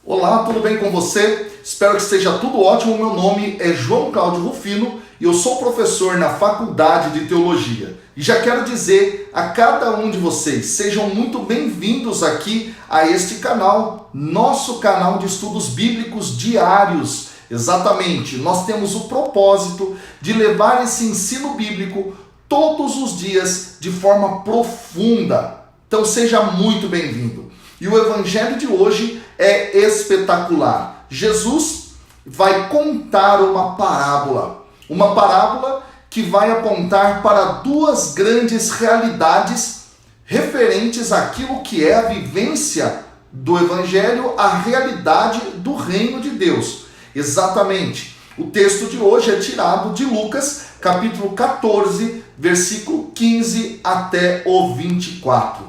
Olá, tudo bem com você? Espero que esteja tudo ótimo. Meu nome é João Cláudio Rufino e eu sou professor na Faculdade de Teologia. E já quero dizer a cada um de vocês, sejam muito bem-vindos aqui a este canal, nosso canal de estudos bíblicos diários. Exatamente, nós temos o propósito de levar esse ensino bíblico todos os dias de forma profunda. Então seja muito bem-vindo. E o evangelho de hoje é espetacular. Jesus vai contar uma parábola que vai apontar para duas grandes realidades referentes àquilo que é a vivência do evangelho, a realidade do reino de Deus. Exatamente. O texto de hoje é tirado de Lucas, capítulo 14, versículo 15 até o 24.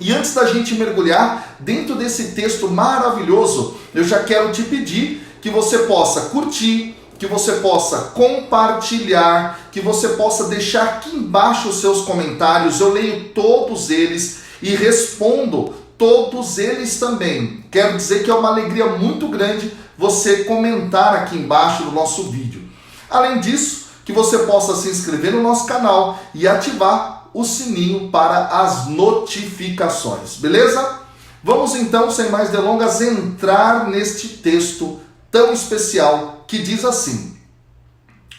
E antes da gente mergulhar dentro desse texto maravilhoso, eu já quero te pedir que você possa curtir, que você possa compartilhar, que você possa deixar aqui embaixo os seus comentários. Eu leio todos eles e respondo todos eles também. Quero dizer que é uma alegria muito grande você comentar aqui embaixo do nosso vídeo. Além disso, que você possa se inscrever no nosso canal e ativar o sininho para as notificações, beleza? Vamos então, sem mais delongas, entrar neste texto tão especial que diz assim: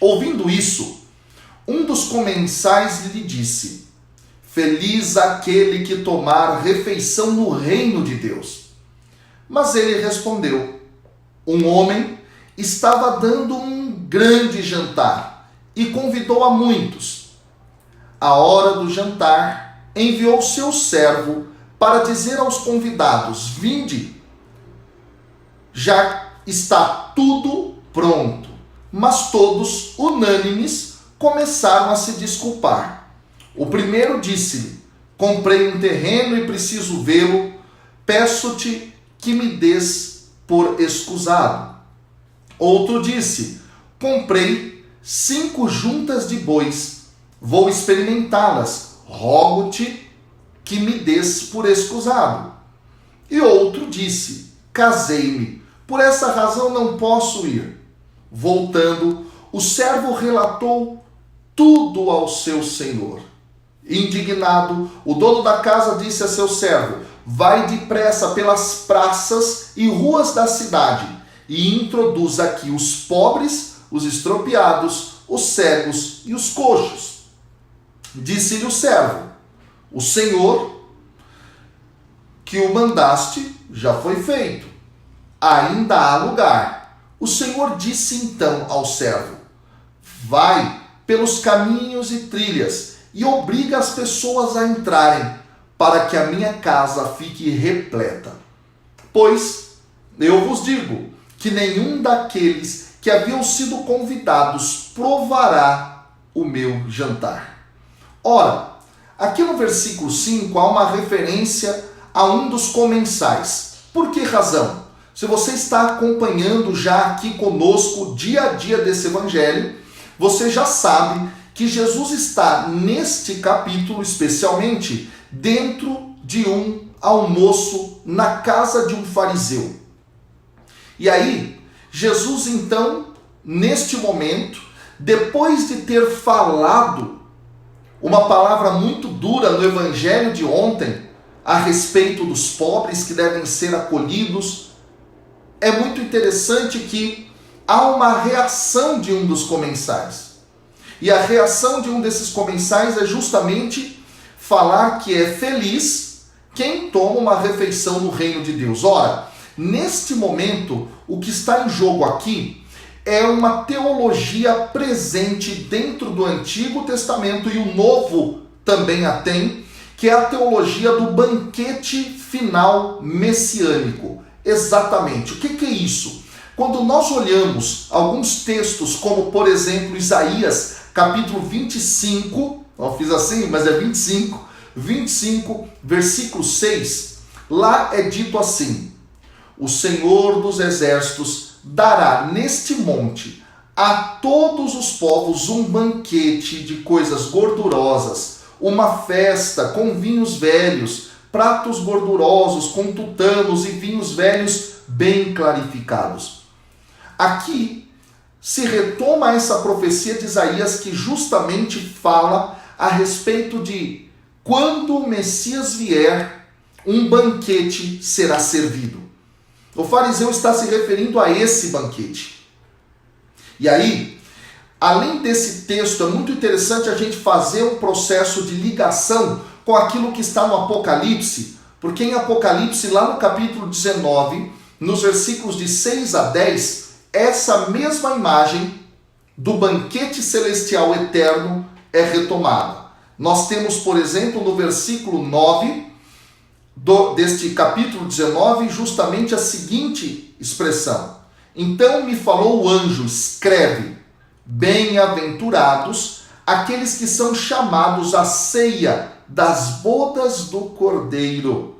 ouvindo isso, um dos comensais lhe disse: feliz aquele que tomar refeição no reino de Deus. Mas ele respondeu: um homem estava dando um grande jantar e convidou a muitos. À hora do jantar, enviou seu servo para dizer aos convidados: vinde, já está tudo pronto. Mas todos, unânimes, começaram a se desculpar. O primeiro disse-lhe: comprei um terreno e preciso vê-lo, peço-te que me des por escusado. Outro disse: comprei 5 juntas de bois, vou experimentá-las, rogo-te que me des por escusado. E outro disse: casei-me, por essa razão não posso ir. Voltando, o servo relatou tudo ao seu senhor. Indignado, o dono da casa disse a seu servo: vai depressa pelas praças e ruas da cidade e introduz aqui os pobres, os estropiados, os cegos e os coxos. Disse-lhe o servo: o Senhor que o mandaste já foi feito, ainda há lugar. O Senhor disse então ao servo: vai pelos caminhos e trilhas e obriga as pessoas a entrarem, para que a minha casa fique repleta. Pois eu vos digo que nenhum daqueles que haviam sido convidados provará o meu jantar. Ora, aqui no versículo 5 há uma referência a um dos comensais. Por que razão? Se você está acompanhando já aqui conosco dia a dia desse evangelho, você já sabe que Jesus está neste capítulo especialmente dentro de um almoço na casa de um fariseu. E aí, Jesus então, neste momento, depois de ter falado uma palavra muito dura no evangelho de ontem, a respeito dos pobres que devem ser acolhidos, é muito interessante que há uma reação de um dos comensais. E a reação de um desses comensais é justamente falar que é feliz quem toma uma refeição no reino de Deus. Ora, neste momento, o que está em jogo aqui é uma teologia presente dentro do Antigo Testamento, e o Novo também a tem, que é a teologia do banquete final messiânico. Exatamente. O que é isso? Quando nós olhamos alguns textos, como por exemplo Isaías, capítulo 25, não fiz assim, mas é 25, versículo 6, lá é dito assim: o Senhor dos exércitos dará neste monte a todos os povos um banquete de coisas gordurosas, uma festa com vinhos velhos, pratos gordurosos com tutanos e vinhos velhos bem clarificados. Aqui se retoma essa profecia de Isaías que justamente fala a respeito de quando o Messias vier, um banquete será servido. O fariseu está se referindo a esse banquete. E aí, além desse texto, é muito interessante a gente fazer um processo de ligação com aquilo que está no Apocalipse, porque em Apocalipse, lá no capítulo 19, nos versículos de 6 a 10, essa mesma imagem do banquete celestial eterno é retomada. Nós temos, por exemplo, no versículo 9 deste capítulo 19, justamente a seguinte expressão. Então me falou o anjo, escreve, bem-aventurados aqueles que são chamados à ceia das bodas do Cordeiro.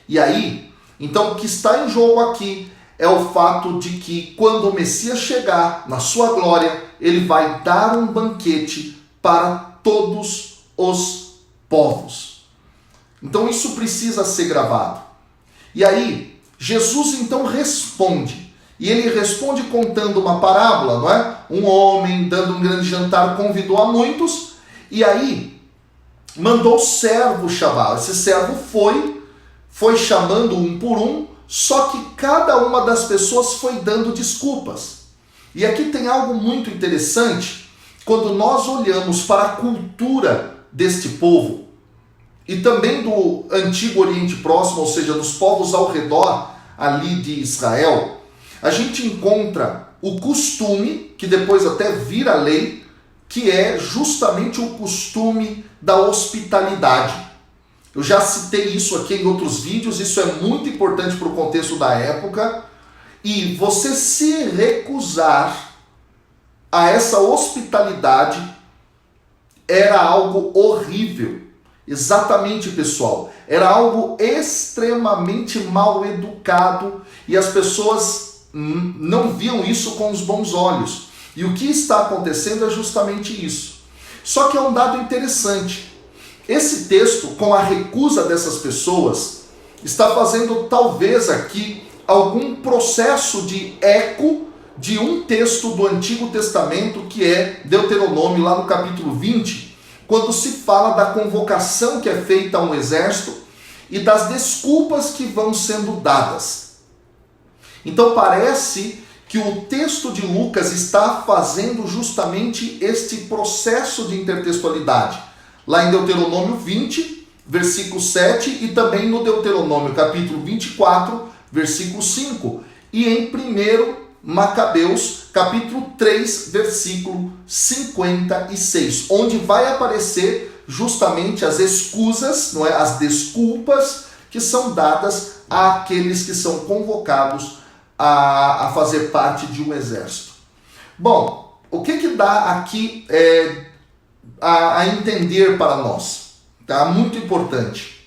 E aí, então o que está em jogo aqui é o fato de que quando o Messias chegar na sua glória, ele vai dar um banquete para todos os povos. Então isso precisa ser gravado. E aí, Jesus então responde. E ele responde contando uma parábola, não é? Um homem dando um grande jantar convidou a muitos. E aí, mandou o servo chamar. Esse servo foi chamando um por um. Só que cada uma das pessoas foi dando desculpas. E aqui tem algo muito interessante. Quando nós olhamos para a cultura deste povo e também do antigo Oriente Próximo, ou seja, dos povos ao redor ali de Israel, a gente encontra o costume, que depois até vira lei, que é justamente o costume da hospitalidade. Eu já citei isso aqui em outros vídeos, isso é muito importante para o contexto da época, e você se recusar a essa hospitalidade era algo horrível. Exatamente, pessoal. Era algo extremamente mal educado e as pessoas não viam isso com os bons olhos. E o que está acontecendo é justamente isso. Só que é um dado interessante. Esse texto, com a recusa dessas pessoas, está fazendo talvez aqui algum processo de eco de um texto do Antigo Testamento, que é Deuteronômio, lá no capítulo 20, quando se fala da convocação que é feita a um exército e das desculpas que vão sendo dadas. Então parece que o texto de Lucas está fazendo justamente este processo de intertextualidade. Lá em Deuteronômio 20, versículo 7, e também no Deuteronômio capítulo 24, versículo 5, e em 1 Macabeus, capítulo 3, versículo 56, onde vai aparecer justamente as escusas, não é? As desculpas que são dadas àqueles que são convocados a fazer parte de um exército. Bom, o que dá aqui a entender para nós? Tá? Muito importante.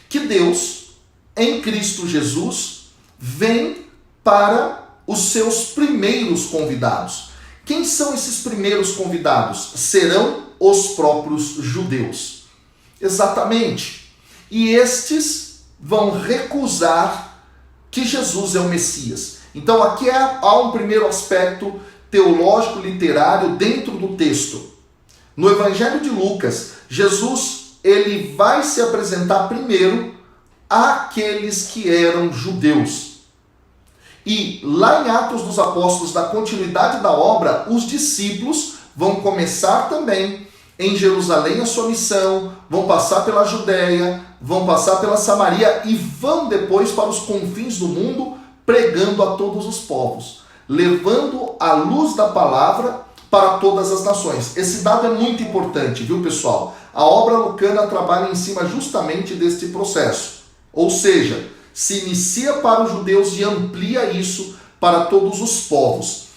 Que Deus, em Cristo Jesus, vem para os seus primeiros convidados. Quem são esses primeiros convidados? Serão os próprios judeus. Exatamente. E estes vão recusar que Jesus é o Messias. Então aqui há um primeiro aspecto teológico, literário dentro do texto. No Evangelho de Lucas, Jesus ele vai se apresentar primeiro àqueles que eram judeus. E lá em Atos dos Apóstolos, na continuidade da obra, os discípulos vão começar também em Jerusalém a sua missão, vão passar pela Judéia, vão passar pela Samaria e vão depois para os confins do mundo, pregando a todos os povos, levando a luz da palavra para todas as nações. Esse dado é muito importante, viu, pessoal? A obra lucana trabalha em cima justamente deste processo. Ou seja, se inicia para os judeus e amplia isso para todos os povos.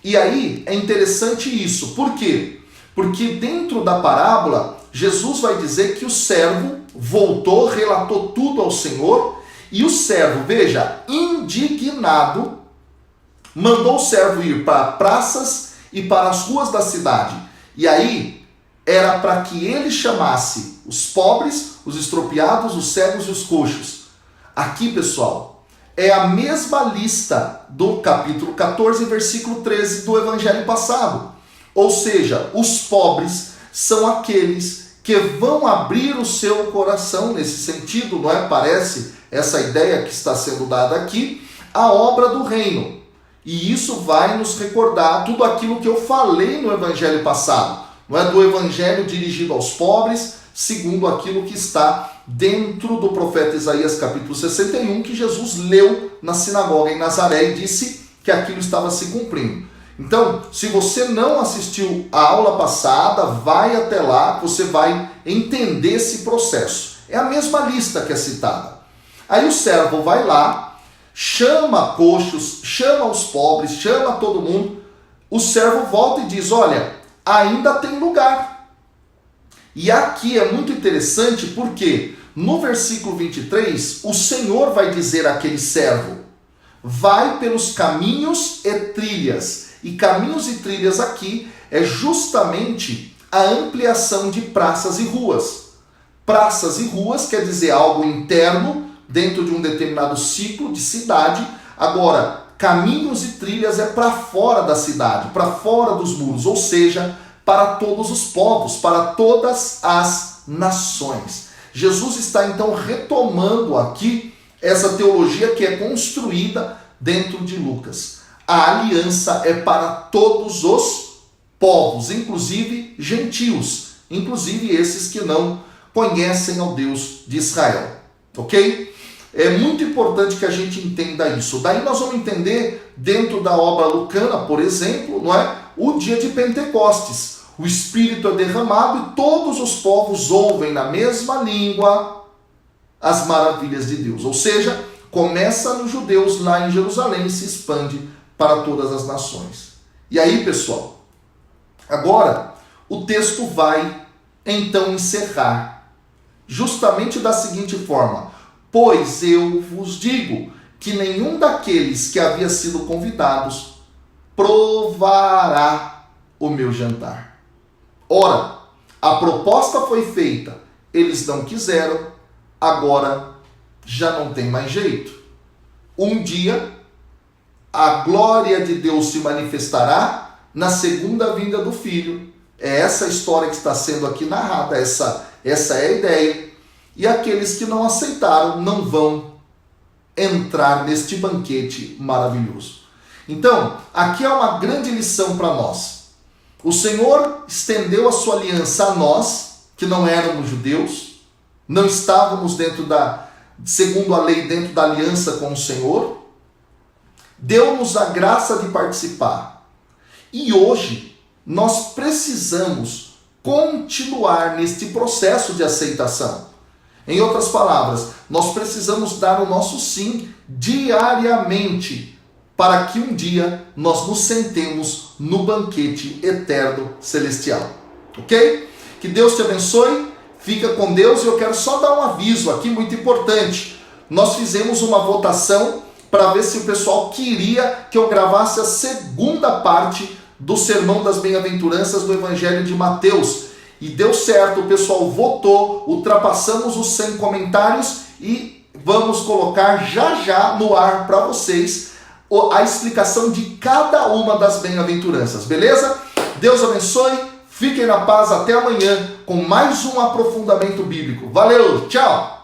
E aí é interessante isso. Por quê? Porque dentro da parábola, Jesus vai dizer que o servo voltou, relatou tudo ao Senhor, e o servo, veja, indignado, mandou o servo ir para praças e para as ruas da cidade. E aí era para que ele chamasse os pobres, os estropiados, os cegos e os coxos. Aqui, pessoal, é a mesma lista do capítulo 14, versículo 13 do evangelho passado. Ou seja, os pobres são aqueles que vão abrir o seu coração nesse sentido, não é? Parece essa ideia que está sendo dada aqui, a obra do reino. E isso vai nos recordar tudo aquilo que eu falei no evangelho passado, não é? Do evangelho dirigido aos pobres, segundo aquilo que está dentro do profeta Isaías capítulo 61, que Jesus leu na sinagoga em Nazaré e disse que aquilo estava se cumprindo. Então, se você não assistiu a aula passada, vai até lá, você vai entender esse processo. É a mesma lista que é citada. Aí o servo vai lá, chama coxos, chama os pobres, chama todo mundo. O servo volta e diz, olha, ainda tem lugar. E aqui é muito interessante porque no versículo 23, o Senhor vai dizer àquele servo, vai pelos caminhos e trilhas. E caminhos e trilhas aqui é justamente a ampliação de praças e ruas. Praças e ruas quer dizer algo interno, dentro de um determinado ciclo de cidade. Agora, caminhos e trilhas é para fora da cidade, para fora dos muros, ou seja, para todos os povos, para todas as nações. Jesus está então retomando aqui essa teologia que é construída dentro de Lucas. A aliança é para todos os povos, inclusive gentios, inclusive esses que não conhecem ao Deus de Israel, ok? É muito importante que a gente entenda isso. Daí nós vamos entender, dentro da obra lucana, por exemplo, não é? O dia de Pentecostes. O Espírito é derramado e todos os povos ouvem na mesma língua as maravilhas de Deus. Ou seja, começa nos judeus lá em Jerusalém e se expande para todas as nações. E aí, pessoal, agora o texto vai então encerrar justamente da seguinte forma: pois eu vos digo que nenhum daqueles que havia sido convidados provará o meu jantar. Ora, a proposta foi feita, eles não quiseram, agora já não tem mais jeito. Um dia a glória de Deus se manifestará na segunda vinda do Filho. É essa história que está sendo aqui narrada, essa é a ideia. E aqueles que não aceitaram não vão entrar neste banquete maravilhoso. Então, aqui é uma grande lição para nós. O Senhor estendeu a sua aliança a nós, que não éramos judeus, não estávamos segundo a lei, dentro da aliança com o Senhor. Deu-nos a graça de participar. E hoje nós precisamos continuar neste processo de aceitação. Em outras palavras, nós precisamos dar o nosso sim diariamente para que um dia nós nos sentemos no banquete eterno celestial. Ok? Que Deus te abençoe, fica com Deus. E eu quero só dar um aviso aqui muito importante. Nós fizemos uma votação para ver se o pessoal queria que eu gravasse a segunda parte do Sermão das Bem-aventuranças do Evangelho de Mateus. E deu certo, o pessoal votou, ultrapassamos os 100 comentários e vamos colocar já no ar para vocês a explicação de cada uma das bem-aventuranças, beleza? Deus abençoe, fiquem na paz, até amanhã com mais um aprofundamento bíblico. Valeu, tchau!